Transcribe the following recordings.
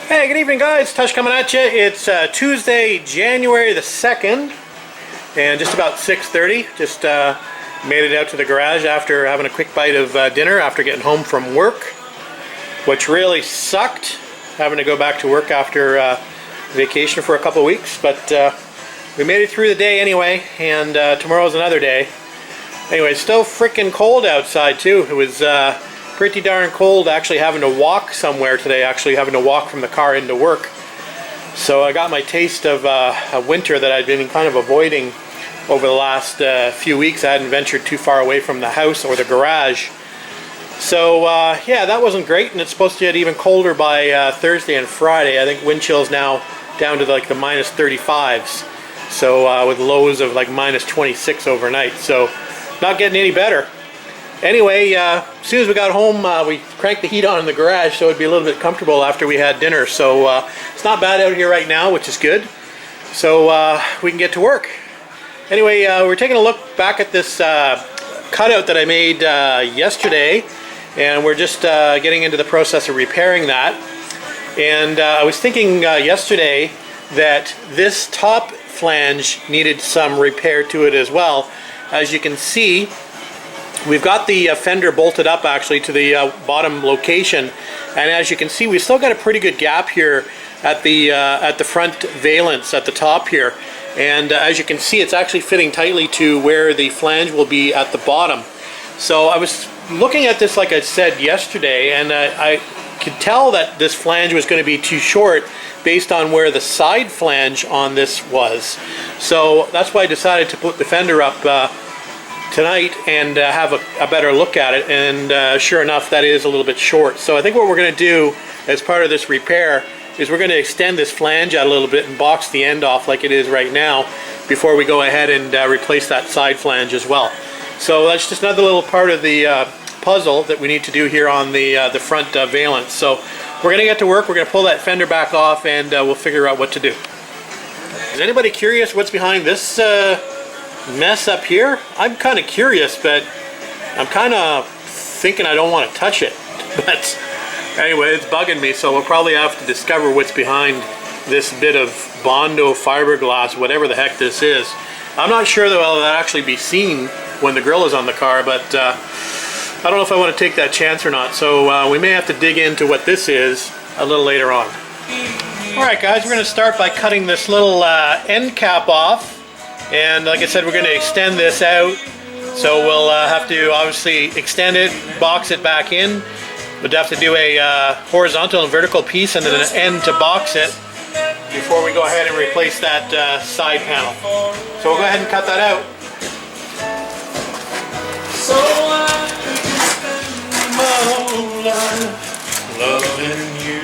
Hey, good evening guys, Tush coming at you. It's Tuesday, January the 2nd, and just about 6:30. Just made it out to the garage after having a quick bite of dinner after getting home from work, which really sucked, having to go back to work after vacation for a couple of weeks, but we made it through the day anyway, and tomorrow's another day. Anyway, it's still freaking cold outside too. It was pretty darn cold actually having to walk somewhere today, actually having to walk from the car into work. So I got my taste of a winter that I'd been kind of avoiding over the last few weeks. I hadn't ventured too far away from the house or the garage. So yeah, that wasn't great, and it's supposed to get even colder by Thursday and Friday. I think wind chill's now down to like the minus 35s. So with lows of like minus 26 overnight. So not getting any better. Anyway, as soon as we got home, we cranked the heat on in the garage so it'd be a little bit comfortable after we had dinner. So it's not bad out here right now, which is good. So we can get to work. Anyway, we're taking a look back at this cutout that I made yesterday, and we're just getting into the process of repairing that. And I was thinking yesterday that this top flange needed some repair to it as well. As you can see, we've got the fender bolted up actually to the bottom location, and as you can see, we've still got a pretty good gap here at the front valence at the top here. And as you can see, it's actually fitting tightly to where the flange will be at the bottom. So I was looking at this like I said yesterday, and I could tell that this flange was going to be too short based on where the side flange on this was. So that's why I decided to put the fender up tonight and have a better look at it, and sure enough, that is a little bit short. So I think what we're going to do as part of this repair is we're going to extend this flange out a little bit and box the end off like it is right now before we go ahead and replace that side flange as well. So that's just another little part of the puzzle that we need to do here on the front valence. So we're going to get to work. We're going to pull that fender back off, and we'll figure out what to do. Is anybody curious what's behind this mess up here? I'm kind of curious, but I'm kind of thinking I don't want to touch it. But anyway, it's bugging me, so we'll probably have to discover what's behind this bit of Bondo fiberglass, whatever the heck this is. I'm not sure that will actually be seen when the grill is on the car, but I don't know if I want to take that chance or not. So we may have to dig into what this is a little later on. Alright guys, we're going to start by cutting this little end cap off. And like I said, we're going to extend this out, so we'll have to obviously extend it, box it back in. We'll have to do a horizontal and vertical piece and then an end to box it before we go ahead and replace that side panel. So we'll go ahead and cut that out. So I spend my whole life loving you.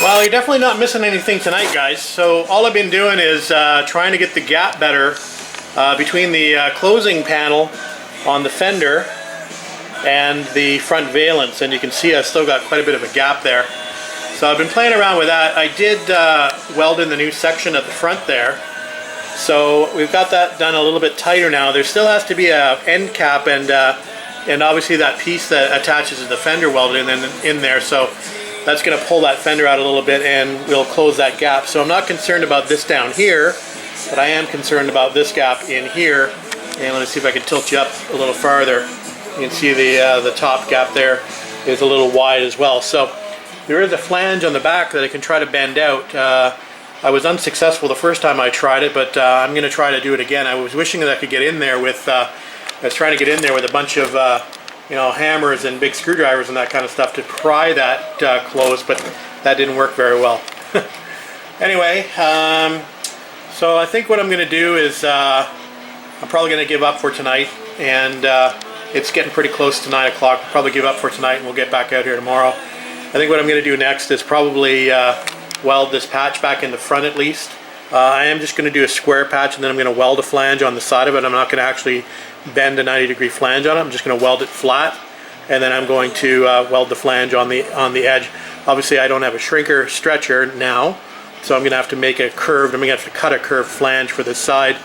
Well, you're definitely not missing anything tonight, guys. So all I've been doing is trying to get the gap better between the closing panel on the fender and the front valence, and you can see I've still got quite a bit of a gap there. So I've been playing around with that. I did weld in the new section at the front there, so we've got that done a little bit tighter now. There still has to be a end cap and obviously that piece that attaches to the fender welded in there. So that's going to pull that fender out a little bit, and we'll close that gap. So I'm not concerned about this down here, but I am concerned about this gap in here. And let me see if I can tilt you up a little farther. You can see the top gap there is a little wide as well. So there is a flange on the back that I can try to bend out. I was unsuccessful the first time I tried it, but I'm going to try to do it again. I was wishing that I could get in there with, I was trying to get in there with a bunch of you know, hammers and big screwdrivers and that kind of stuff to pry that closed, but that didn't work very well. Anyway, so I think what I'm going to do is I'm probably going to give up for tonight, and it's getting pretty close to 9 o'clock. I'll probably give up for tonight and we'll get back out here tomorrow. I think what I'm going to do next is probably weld this patch back in the front at least. I am just going to do a square patch, and then I'm going to weld a flange on the side of it. I'm not going to actually bend a 90-degree flange on it. I'm just going to weld it flat, and then I'm going to weld the flange on the edge. Obviously I don't have a shrinker stretcher now, so I'm going to have to make a curved, I'm going to have to cut a curved flange for this side.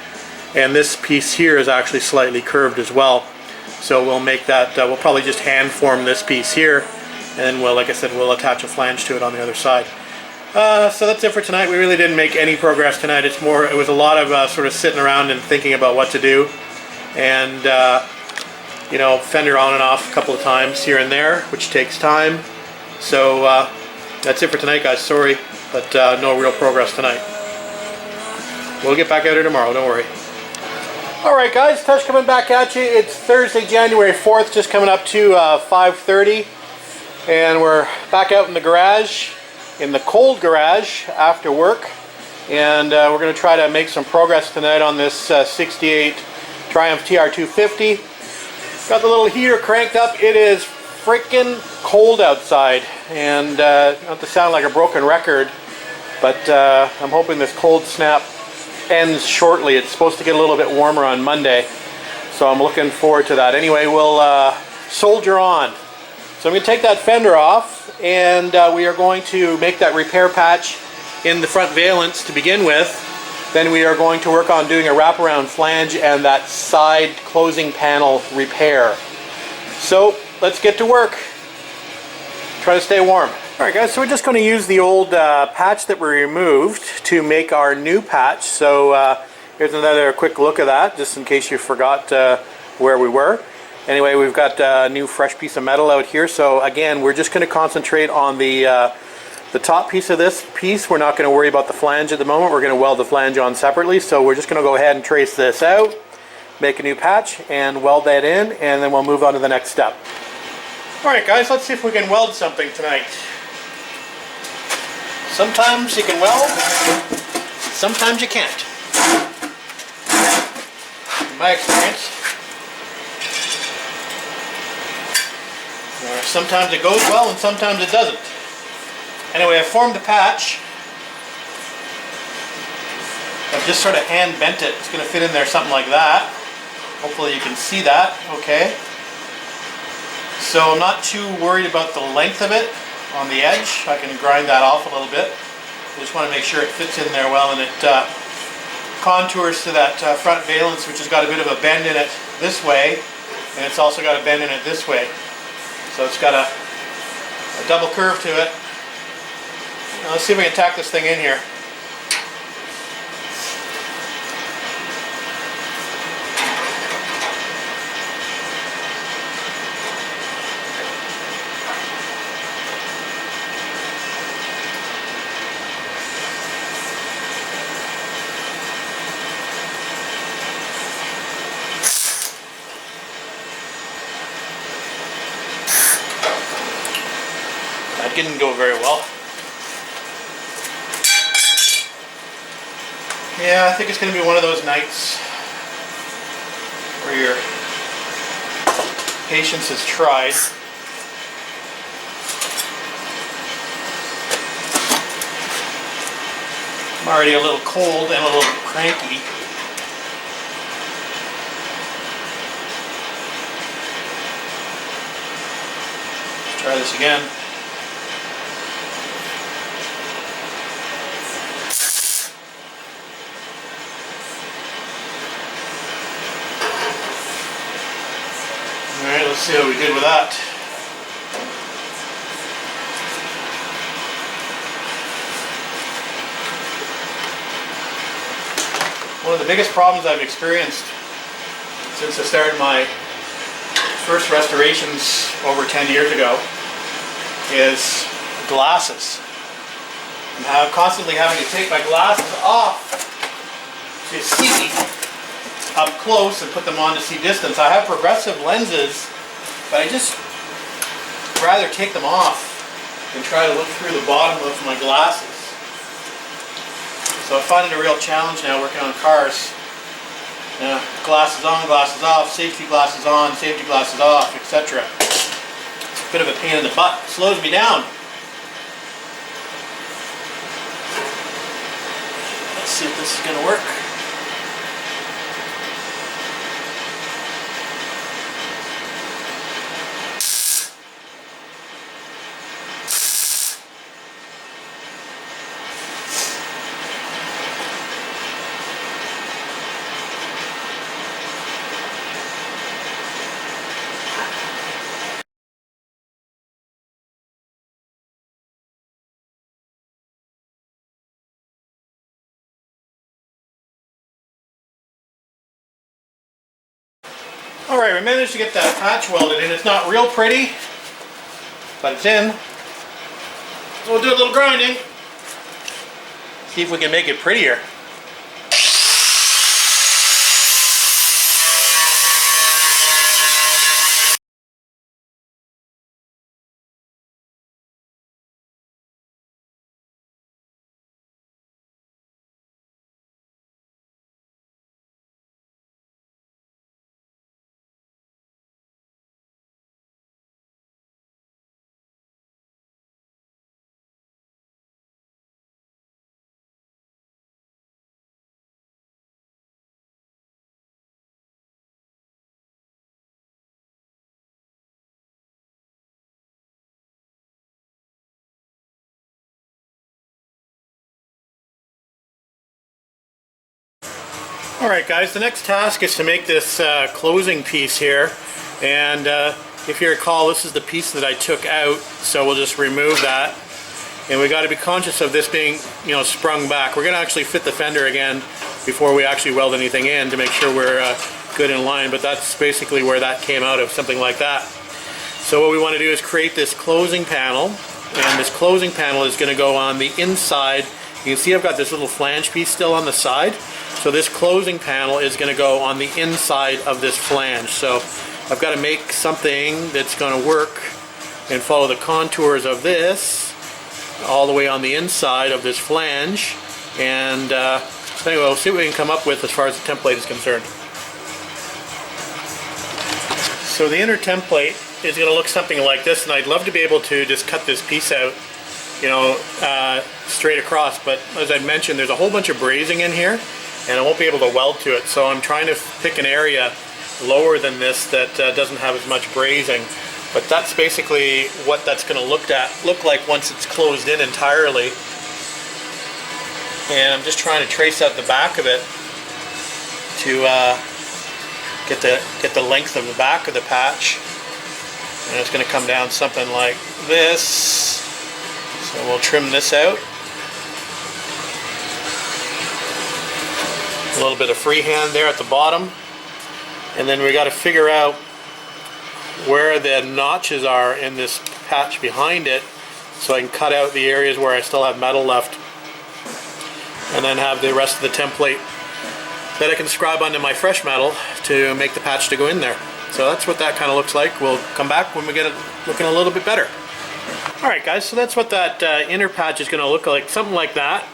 And this piece here is actually slightly curved as well. So we'll make that, we'll probably just hand form this piece here, and then we'll, like I said, we'll attach a flange to it on the other side. So that's it for tonight. We really didn't make any progress tonight. It was a lot of sort of sitting around and thinking about what to do. And, you know, fender on and off a couple of times here and there, which takes time. So that's it for tonight, guys. Sorry, but no real progress tonight. We'll get back out here tomorrow, don't worry. Alright guys, Tush coming back at you. It's Thursday, January 4th, just coming up to 5:30. And we're back out in the garage, in the cold garage after work. And we're going to try to make some progress tonight on this 68 Triumph TR250. Got the little heater cranked up. It is freaking cold outside, and not to sound like a broken record, but I'm hoping this cold snap ends shortly. It's supposed to get a little bit warmer on Monday, so I'm looking forward to that. Anyway, we'll soldier on. So I'm going to take that fender off, and we are going to make that repair patch in the front valence to begin with. Then we are going to work on doing a wraparound flange and that side closing panel repair. So let's get to work. Try to stay warm. Alright guys, so we're just going to use the old patch that we removed to make our new patch. So here's another quick look at that, just in case you forgot where we were. Anyway, we've got a new fresh piece of metal out here. So again, we're just going to concentrate on the top piece of this piece. We're not going to worry about the flange at the moment. We're going to weld the flange on separately. So we're just going to go ahead and trace this out, make a new patch, and weld that in, and then we'll move on to the next step. Alright guys, let's see if we can weld something tonight. Sometimes you can weld, sometimes you can't. In my experience. Or sometimes it goes well and sometimes it doesn't. Anyway, I formed the patch. I've just sort of hand bent it. It's going to fit in there something like that. Hopefully you can see that okay. So I'm not too worried about the length of it on the edge. I can grind that off a little bit. I just want to make sure it fits in there well, and it contours to that front valence, which has got a bit of a bend in it this way, and it's also got a bend in it this way. So it's got a double curve to it. Now let's see if we can tack this thing in here. That didn't go very well. Yeah, I think it's going to be one of those nights where your patience is tried. I'm already a little cold and a little cranky. Let's try this again. Alright, let's see how we did with that. One of the biggest problems I've experienced since I started my first restorations over 10 years ago is glasses. I'm constantly having to take my glasses off to see up close and put them on to see distance. I have progressive lenses, but I just rather take them off than try to look through the bottom of my glasses. So I find it a real challenge now working on cars. Glasses on, glasses off, safety glasses on, safety glasses off, etc. It's a bit of a pain in the butt. It slows me down. see if this is going to work. Alright, we managed to get that patch welded in. It's not real pretty, but it's in. So we'll do a little grinding. See if we can make it prettier. Alright guys, the next task is to make this closing piece here, and if you recall, this is the piece that I took out, so we'll just remove that. And we got to be conscious of this being, you know, sprung back. We're going to actually fit the fender again before we actually weld anything in to make sure we're good in line, but that's basically where that came out of, something like that. So what we want to do is create this closing panel, and this closing panel is going to go on the inside. You can see I've got this little flange piece still on the side. So this closing panel is going to go on the inside of this flange. So I've got to make something that's going to work and follow the contours of this all the way on the inside of this flange. And so anyway, we'll see what we can come up with as far as the template is concerned. So the inner template is going to look something like this, and I'd love to be able to just cut this piece out, you know, straight across, but as I mentioned, there's a whole bunch of brazing in here and I won't be able to weld to it, so I'm trying to pick an area lower than this that doesn't have as much brazing. But that's basically what that's going to look like once it's closed in entirely. And I'm just trying to trace out the back of it to get the length of the back of the patch. And it's going to come down something like this. So we'll trim this out. A little bit of freehand there at the bottom. And then we got to figure out where the notches are in this patch behind it, so I can cut out the areas where I still have metal left, and then have the rest of the template that I can scribe onto my fresh metal to make the patch to go in there. So that's what that kind of looks like. We'll come back when we get it looking a little bit better. Alright guys, so that's what that inner patch is going to look like, something like that.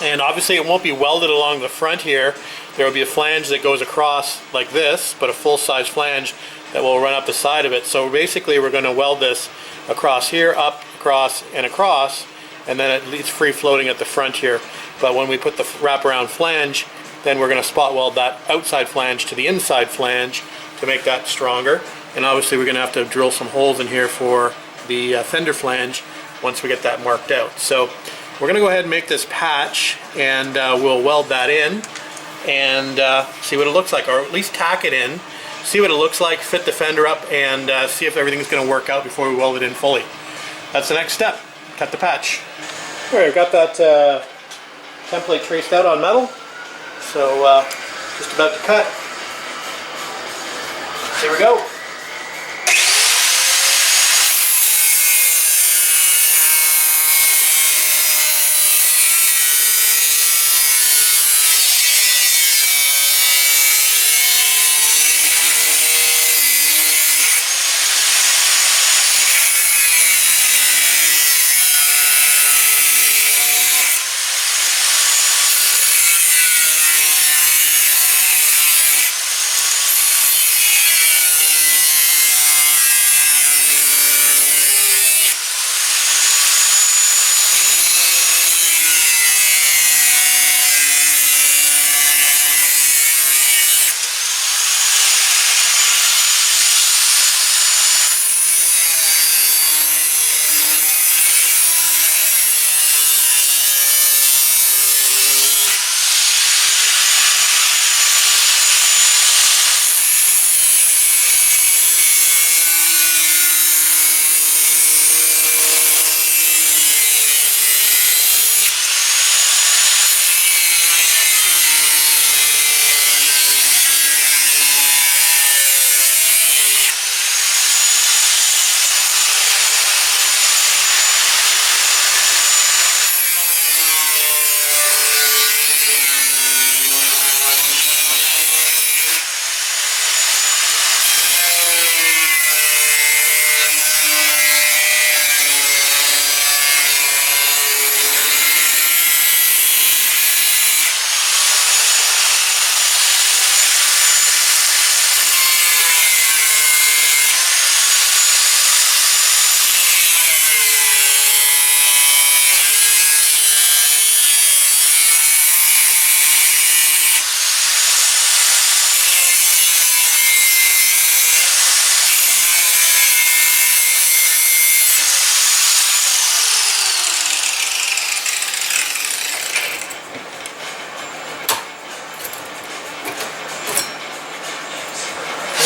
And obviously it won't be welded along the front here. There will be a flange that goes across like this, but a full-size flange that will run up the side of it. So basically we're going to weld this across here, up, across, and then at least free floating at the front here. But when we put the wraparound flange, then we're going to spot weld that outside flange to the inside flange to make that stronger. And obviously we're going to have to drill some holes in here for the fender flange once we get that marked out. So we're going to go ahead and make this patch, and we'll weld that in and see what it looks like, or at least tack it in, see what it looks like, fit the fender up, and see if everything's going to work out before we weld it in fully. That's the next step, cut the patch. Alright, I've got that template traced out on metal, so just about to cut. Here we go.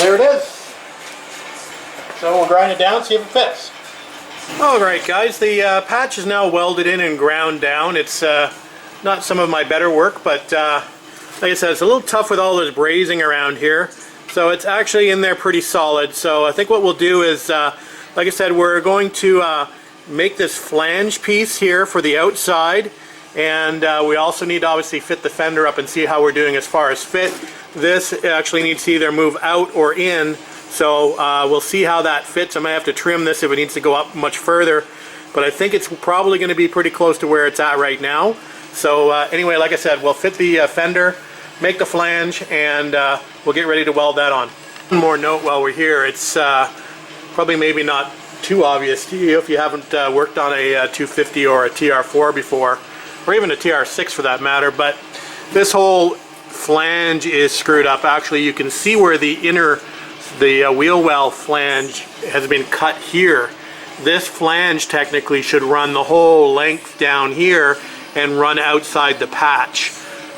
there it is. So we'll grind it down, see if it fits. Alright guys, the patch is now welded in and ground down. It's not some of my better work, but like I said, it's a little tough with all this brazing around here. So it's actually in there pretty solid. So I think what we'll do is, like I said, we're going to make this flange piece here for the outside. And we also need to obviously fit the fender up and see how we're doing as far as fit. This actually needs to either move out or in. So we'll see how that fits. I might have to trim this if it needs to go up much further. But I think it's probably going to be pretty close to where it's at right now. So anyway, like I said, we'll fit the fender, make the flange, and we'll get ready to weld that on. One more note while we're here. It's probably maybe not too obvious to you if you haven't worked on a 250 or a TR4 before, or even a TR6 for that matter, but this whole flange is screwed up. Actually, you can see where the wheel well flange has been cut here. This flange technically should run the whole length down here and run outside the patch,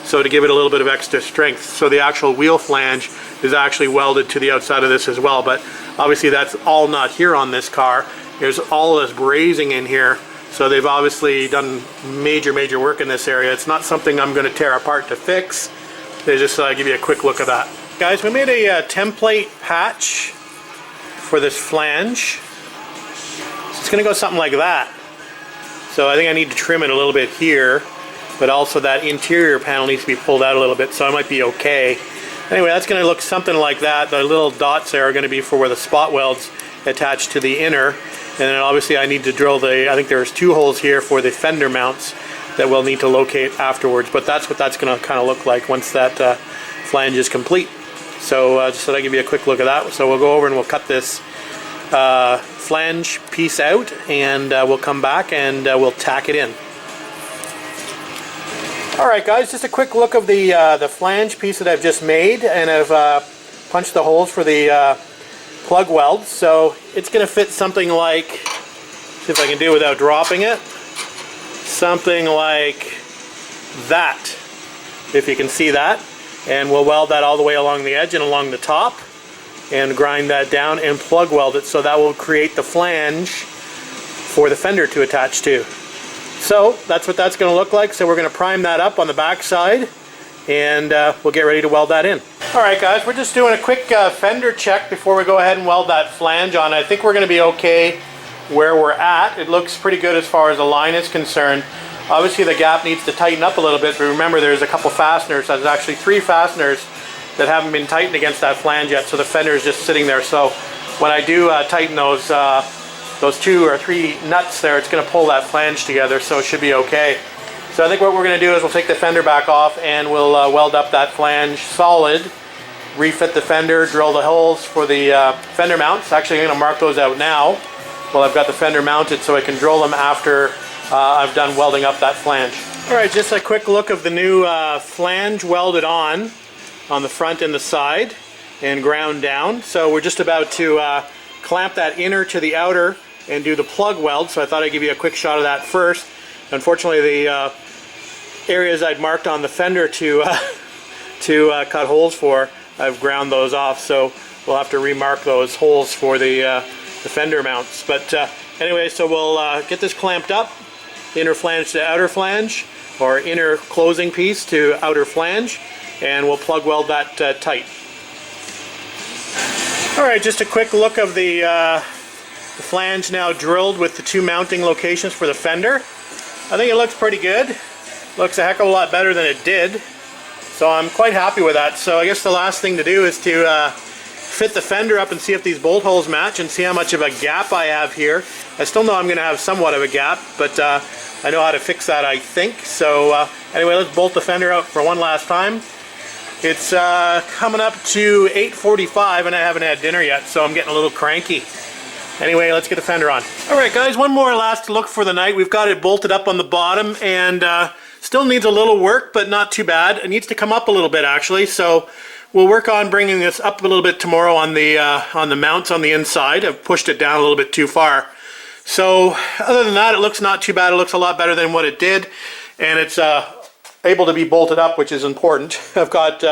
so to give it a little bit of extra strength. So the actual wheel flange is actually welded to the outside of this as well, but obviously that's all not here on this car. There's all this brazing in here, so they've obviously done major work in this area. It's not something I'm going to tear apart to fix. They just give you a quick look at that. Guys, we made a template patch for this flange. So it's going to go something like that. So I think I need to trim it a little bit here, but also that interior panel needs to be pulled out a little bit, so I might be okay. Anyway, that's going to look something like that. The little dots there are going to be for where the spot welds attach to the inner. And then obviously I need to drill I think there's 2 holes here for the fender mounts that we'll need to locate afterwards. But that's what that's going to kind of look like once that flange is complete. So just thought I'd give you a quick look at that. So we'll go over and we'll cut this flange piece out, and we'll come back and we'll tack it in. Alright guys, just a quick look of the flange piece that I've just made, and I've punched the holes for the plug welds. So it's going to fit something like, see if I can do it without dropping it, something like that, if you can see that. And we'll weld that all the way along the edge and along the top, and grind that down and plug weld it, so that will create the flange for the fender to attach to. So that's what that's going to look like. So we're going to prime that up on the back side, and we'll get ready to weld that in. Alright guys, we're just doing a quick fender check before we go ahead and weld that flange on. I think we're going to be okay where we're at. It looks pretty good as far as the line is concerned. Obviously the gap needs to tighten up a little bit, but remember there's a couple fasteners. There's actually 3 fasteners that haven't been tightened against that flange yet, so the fender is just sitting there. So when I do tighten those 2 or 3 nuts there, it's going to pull that flange together, so it should be okay. So I think what we're going to do is we'll take the fender back off, and we'll weld up that flange solid, refit the fender, drill the holes for the fender mounts. Actually, I'm going to mark those out now while I've got the fender mounted, so I can drill them after I've done welding up that flange. Alright, just a quick look of the new flange welded on the front and the side and ground down. So we're just about to clamp that inner to the outer and do the plug weld. So I thought I'd give you a quick shot of that first. Unfortunately, the areas I'd marked on the fender to cut holes for, I've ground those off. So we'll have to remark those holes for the fender mounts. But anyway, so we'll get this clamped up, inner flange to outer flange, or inner closing piece to outer flange, and we'll plug weld that tight. Alright, just a quick look of the flange now drilled with the 2 mounting locations for the fender. I think it looks pretty good. Looks a heck of a lot better than it did. So I'm quite happy with that. So I guess the last thing to do is to fit the fender up and see if these bolt holes match and see how much of a gap I have here. I still know I'm going to have somewhat of a gap, but I know how to fix that, I think. So anyway, let's bolt the fender out for one last time. It's coming up to 8:45 and I haven't had dinner yet, so I'm getting a little cranky. Anyway, let's get the fender on. Alright guys, one more last look for the night. We've got it bolted up on the bottom, and still needs a little work, but not too bad. It needs to come up a little bit actually, so we'll work on bringing this up a little bit tomorrow on the mounts on the inside. I've pushed it down a little bit too far. So other than that, it looks not too bad. It looks a lot better than what it did, and it's able to be bolted up, which is important. I've got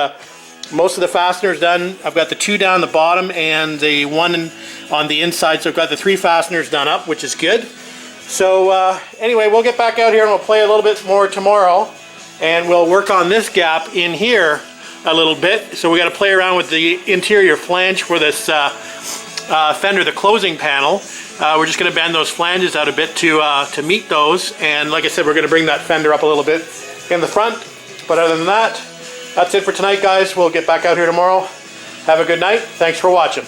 most of the fasteners done. I've got the 2 down the bottom and the 1 on the inside, so I've got the 3 fasteners done up, which is good. So anyway, we'll get back out here and we'll play a little bit more tomorrow, and we'll work on this gap in here a little bit. So we got to play around with the interior flange for this fender, the closing panel. We're just going to bend those flanges out a bit to meet those, and like I said, we're going to bring that fender up a little bit in the front. But other than that, that's it for tonight, guys. We'll get back out here tomorrow. Have a good night. Thanks for watching.